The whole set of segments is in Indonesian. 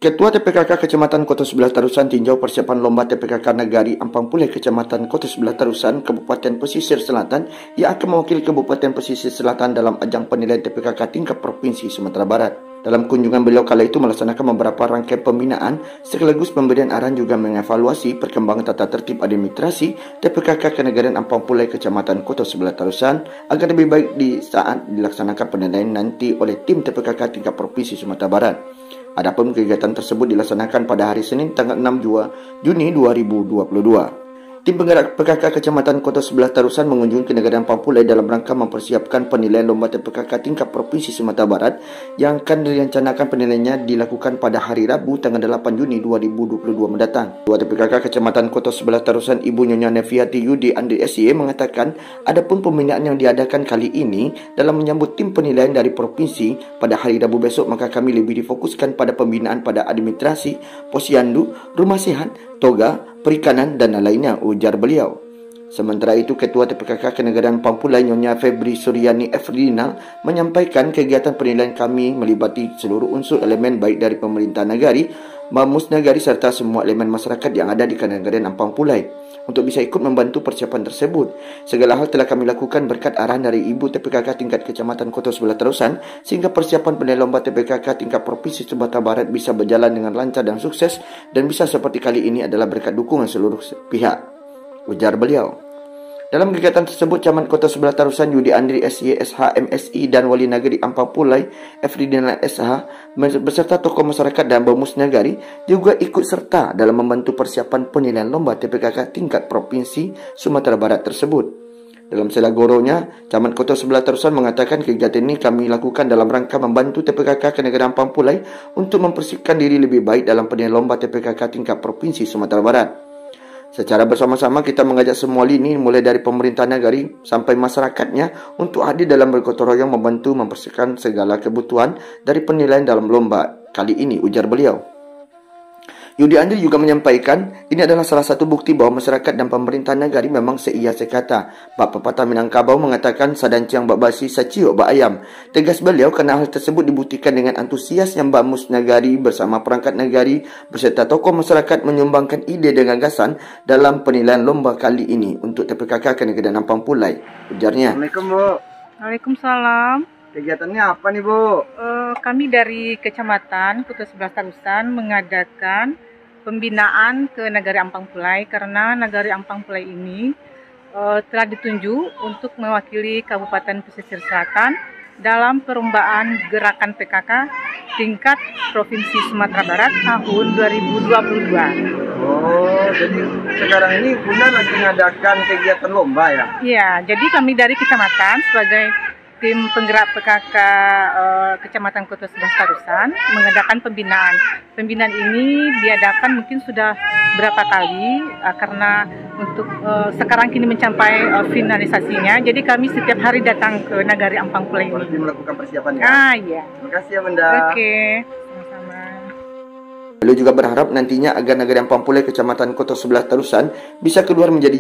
Ketua TPKK Kecamatan Kota Sebelah Tarusan tinjau persiapan lomba TPKK Negari Ampang Pulai Kecamatan Kota Sebelah Tarusan, Kabupaten Pesisir Selatan yang akan mewakili Kabupaten Pesisir Selatan dalam ajang penilaian TPKK tingkat Provinsi Sumatera Barat. Dalam kunjungan beliau kala itu melaksanakan beberapa rangkaian pembinaan sekaligus pemberian arahan juga mengevaluasi perkembangan tata tertib administrasi TPKK Kenegarian Ampang Pulai Kecamatan Kota Sebelah Tarusan agar lebih baik di saat dilaksanakan penilaian nanti oleh tim TPKK tingkat Provinsi Sumatera Barat. Adapun kegiatan tersebut dilaksanakan pada hari Senin tanggal 6 Juni 2022. Tim penggerak PKK Kecamatan Kota Sebelah Tarusan mengunjungi Kenegarian Ampang Pulai dalam rangka mempersiapkan penilaian lomba TPKK tingkat Provinsi Sumatera Barat yang akan direncanakan penilaiannya dilakukan pada hari Rabu tanggal 8 Juni 2022 mendatang. Ketua TPKK Kecamatan Kota Sebelah Tarusan Ibu Nyonya Neviati Yudi Andri SY mengatakan adapun pembinaan yang diadakan kali ini dalam menyambut tim penilaian dari provinsi pada hari Rabu besok, maka kami lebih difokuskan pada pembinaan pada administrasi, posyandu, rumah sehat, toga, perikanan dan lainnya, ujar beliau. Sementara itu, Ketua TPKK Kenegarian Ampang Pulai Nyonya Febri Suryani Efrinal menyampaikan kegiatan penilaian kami melibati seluruh unsur elemen baik dari pemerintah negari, Bamus Negari serta semua elemen masyarakat yang ada di Kenegarian Ampang Pulai untuk bisa ikut membantu persiapan tersebut. Segala hal telah kami lakukan berkat arahan dari Ibu TPKK tingkat Kecamatan Kota Sebelah Tarusan sehingga persiapan penilaian lomba TPKK tingkat Provinsi Sumatera Barat bisa berjalan dengan lancar dan sukses dan bisa seperti kali ini adalah berkat dukungan seluruh pihak, ujar beliau. Dalam kegiatan tersebut, Camat Kota Sebelah Tarusan Yudi Andri SY, SH, MSI dan Wali Negeri Ampang Pulai Efridina SH beserta tokoh masyarakat dan Bamus Negari juga ikut serta dalam membantu persiapan penilaian lomba TPKK tingkat Provinsi Sumatera Barat tersebut. Dalam selagoronya, Camat Kota Sebelah Tarusan mengatakan kegiatan ini kami lakukan dalam rangka membantu TPKK Kenegarian Ampang Pulai untuk mempersiapkan diri lebih baik dalam penilaian lomba TPKK tingkat Provinsi Sumatera Barat. Secara bersama-sama kita mengajak semua lini mulai dari pemerintah negari sampai masyarakatnya untuk hadir dalam bergotong royong membantu mempersiapkan segala kebutuhan dari penilaian dalam lomba kali ini, ujar beliau. Yudi Andri juga menyampaikan ini adalah salah satu bukti bahwa masyarakat dan pemerintah negari memang seia sekata. Bak pepatah Minangkabau mengatakan sadanciang bak basi saciok bak ayam. Tegas beliau kerana hal tersebut dibuktikan dengan antusias yang Bamus Negari bersama perangkat negari beserta tokoh masyarakat menyumbangkan ide dan gagasan dalam penilaian lomba kali ini untuk TPKK Kenegarian Ampang Pulai, ujarnya. Assalamualaikum Bu. Waalaikumsalam. Kegiatannya apa nih Bu? Kami dari Kecamatan Kota Sebelah Tarusan mengadakan pembinaan ke Negari Ampang Pulai karena Negari Ampang Pulai ini telah ditunjuk untuk mewakili Kabupaten Pesisir Selatan dalam perlombaan gerakan PKK tingkat Provinsi Sumatera Barat tahun 2022. Oh, jadi sekarang ini Bunda lagi mengadakan kegiatan lomba ya? Iya, jadi kami dari Kecamatan sebagai tim penggerak PKK Kecamatan Kota Sebelah Tarusan mengadakan pembinaan. Pembinaan ini diadakan mungkin sudah berapa kali karena untuk sekarang kini mencapai finalisasinya. Jadi kami setiap hari datang ke Negari Ampang Pulai ini. Berarti melakukan persiapannya? Iya. Terima kasih ya Bunda. Oke, sama-sama. Beliau juga berharap nantinya agar Negari Ampang Pulai Kecamatan Kota Sebelah Tarusan bisa keluar menjadi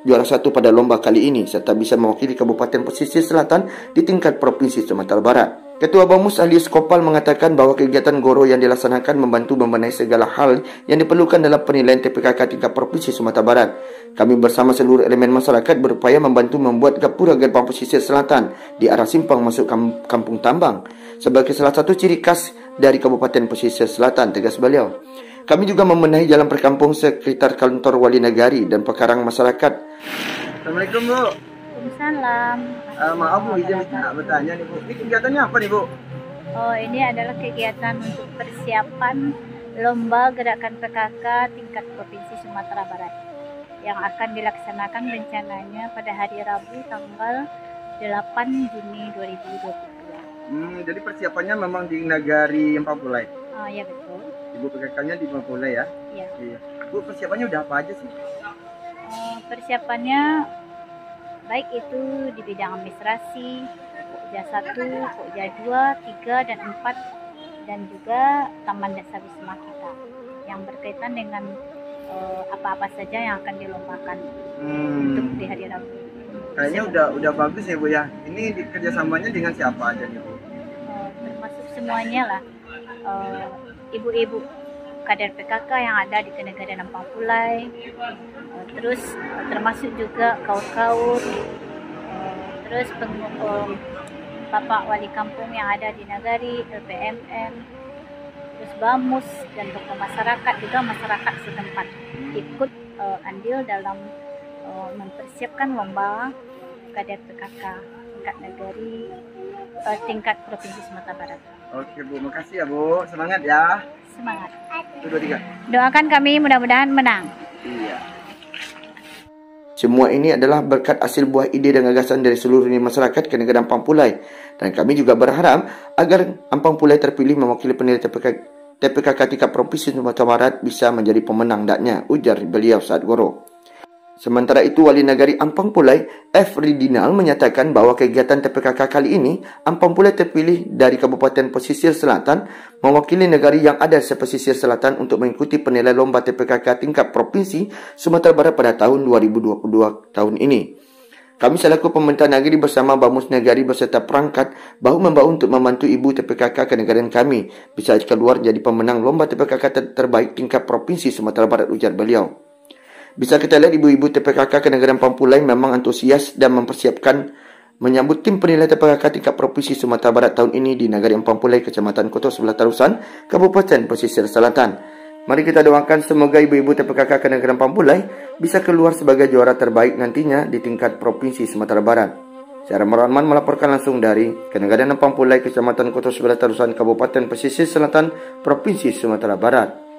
juara satu pada lomba kali ini serta bisa mewakili Kabupaten Pesisir Selatan di tingkat Provinsi Sumatera Barat. Ketua Bamus Alius Kopal mengatakan bahwa kegiatan goro yang dilaksanakan membantu membenahi segala hal yang diperlukan dalam penilaian TPKK tingkat Provinsi Sumatera Barat. Kami bersama seluruh elemen masyarakat berupaya membantu membuat gapura gerbang pesisir selatan di arah simpang masuk Kampung Tambang sebagai salah satu ciri khas dari Kabupaten Pesisir Selatan, tegas beliau. Kami juga membenahi jalan perkampung sekitar kantor Wali Negari dan pekarang masyarakat. Assalamualaikum Bu. Waalaikumsalam. Maaf Bu, izin bertanya nih Bu. Ini kegiatannya apa nih Bu? Oh, ini adalah kegiatan untuk persiapan lomba gerakan PKK tingkat Provinsi Sumatera Barat yang akan dilaksanakan rencananya pada hari Rabu tanggal 8 Juni 2022. Jadi persiapannya memang di Negari Ampang Pulai? Oh ya betul. Ibu PKK-nya di Ampang Pulai ya? Iya. Bu, persiapannya udah apa aja sih? Persiapannya baik itu di bidang administrasi, Pokja 1, Pokja 2, 3, dan 4 dan juga Taman Dasar Wisma kita yang berkaitan dengan apa-apa saja yang akan dilombakan untuk di hari Rabu. Kayaknya udah bagus ya Bu ya. Ini kerjasamanya dengan siapa aja nih Bu? Termasuk semuanya lah, ibu-ibu kader PKK yang ada di Kenegarian Ampang Pulai, terus termasuk juga kaur-kaur, terus Bapak Wali Kampung yang ada di Nagari, LPMM, terus Bamus dan tokoh masyarakat, juga masyarakat setempat ikut andil dalam mempersiapkan lomba kader PKK tingkat Nagari tingkat Provinsi Sumatera Barat. Oke Bu, makasih ya Bu, semangat ya. Semangat. 1, 2, 3. Doakan kami mudah-mudahan menang. Iya. Semua ini adalah berkat hasil buah ide dan gagasan dari seluruh masyarakat Kenegarian Ampang Pulai. Dan kami juga berharap agar Ampang Pulai terpilih mewakili penilai TPKK tingkat Provinsi Sumatera Barat bisa menjadi pemenang daknya, ujar beliau saat goro. Sementara itu, Wali Nagari Ampang Pulai, F. Ridinal, menyatakan bahwa kegiatan TPKK kali ini, Ampang Pulai terpilih dari Kabupaten Pesisir Selatan, mewakili negari yang ada sepesisir selatan untuk mengikuti penilaian lomba TPKK tingkat Provinsi Sumatera Barat pada tahun 2022 tahun ini. Kami selaku pemerintah negeri bersama Bamus Negari beserta perangkat bahu-membahu untuk membantu ibu TPKK Kenegarian kami bisa keluar jadi pemenang lomba TPKK terbaik tingkat Provinsi Sumatera Barat, ujar beliau. Bisa kita lihat ibu-ibu TPKK Kenegarian Ampang Pulai memang antusias dan mempersiapkan menyambut tim penilai TPKK tingkat Provinsi Sumatera Barat tahun ini di Nagari Ampang Pulai, Kecamatan Koto Sebelah Tarusan, Kabupaten Pesisir Selatan. Mari kita doakan semoga ibu-ibu TPKK Kenegarian Ampang Pulai bisa keluar sebagai juara terbaik nantinya di tingkat Provinsi Sumatera Barat. Saya Rahman melaporkan langsung dari Kenegarian Ampang Pulai, Kecamatan Koto Sebelah Tarusan, Kabupaten Pesisir Selatan, Provinsi Sumatera Barat.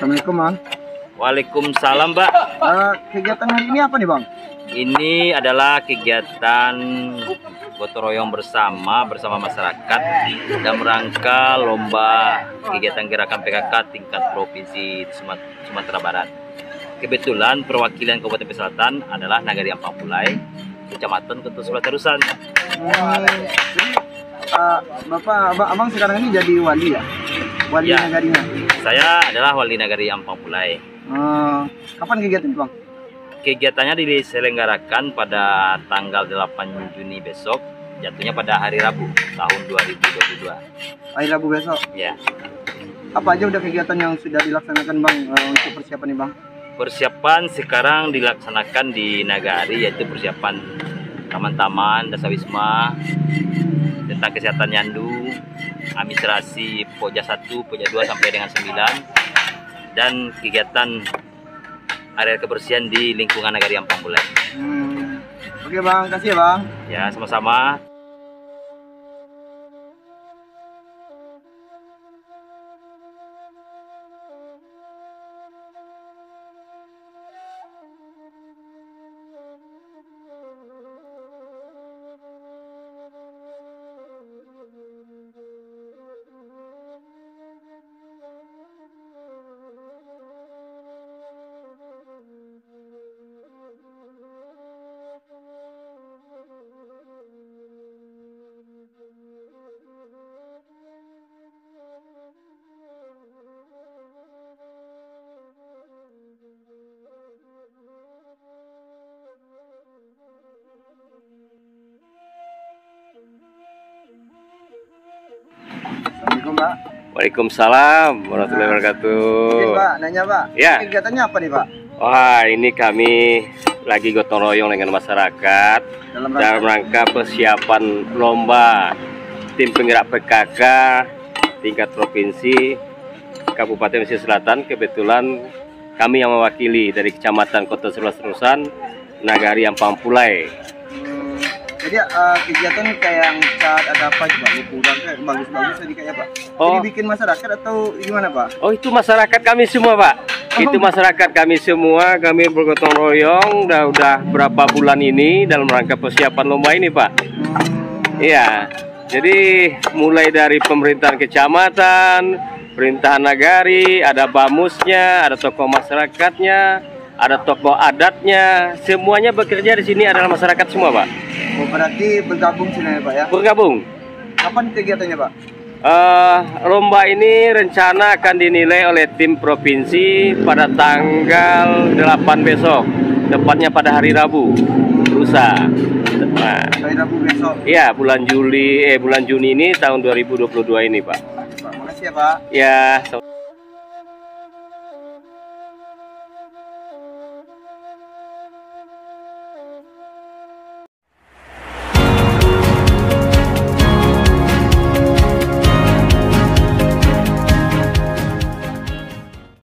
Assalamualaikum Bang. Waalaikumsalam Mbak. Kegiatan hari ini apa nih Bang? Ini adalah kegiatan gotong royong bersama masyarakat dalam rangka lomba kegiatan gerakan PKK tingkat Provinsi Sumatera Barat. Kebetulan perwakilan Kabupaten Pesisir Selatan adalah Nagari Ampang Pulai, Kecamatan Koto Sebelah Tarusan. Jadi Abang sekarang ini jadi wali ya? Wali Ya. Nagarinya? Saya adalah Wali Nagari Ampang Pulai. Kapan kegiatan Bang? Kegiatannya diselenggarakan pada tanggal 8 Juni besok, jatuhnya pada hari Rabu tahun 2022. Hari Rabu besok? Ya. Apa aja udah kegiatan yang sudah dilaksanakan Bang untuk persiapan nih Bang? Persiapan sekarang dilaksanakan di Nagari, yaitu persiapan taman-taman, dasawisma, tentang kesehatan Yandu, administrasi Pokja 1, Pokja 2 sampai dengan 9, dan kegiatan area kebersihan di lingkungan Nagari Ampang Pulai. Oke Bang, kasih ya Bang. Ya, sama-sama. Assalamualaikum Pak. Waalaikumsalam warahmatullahi wabarakatuh. Oke Pak, nanya Pak. Ya. Kegiatannya apa nih Pak? Wah, ini kami lagi gotong royong dengan masyarakat dalam rangka persiapan lomba tim penggerak PKK tingkat provinsi Kabupaten Pesisir Selatan. Kebetulan kami yang mewakili dari Kecamatan Kota 11 Terusan, Nagari Ampang-Pulai. Jadi kegiatan kayak yang cat ada apa juga kurang kayak bagus-bagus tadi kayaknya Pak. Oh. Jadi bikin masyarakat atau gimana Pak? Oh, itu masyarakat kami semua, Pak. Itu masyarakat kami semua, kami bergotong royong udah berapa bulan ini dalam rangka persiapan lomba ini, Pak. Iya. Jadi mulai dari pemerintahan kecamatan, pemerintahan nagari, ada bamusnya, ada tokoh masyarakatnya, ada tokoh adatnya, semuanya bekerja di sini adalah masyarakat semua, Pak. Oh, berarti bergabung sini ya Pak ya? Bergabung. Kapan kegiatannya Pak? Lomba ini rencana akan dinilai oleh tim provinsi pada tanggal 8 besok, tepatnya pada hari Rabu, lusa. Nah, Hari Rabu besok. iya, bulan Juni ini tahun 2022 ini, Pak. Pak, makasih ya Pak. Ya, sama.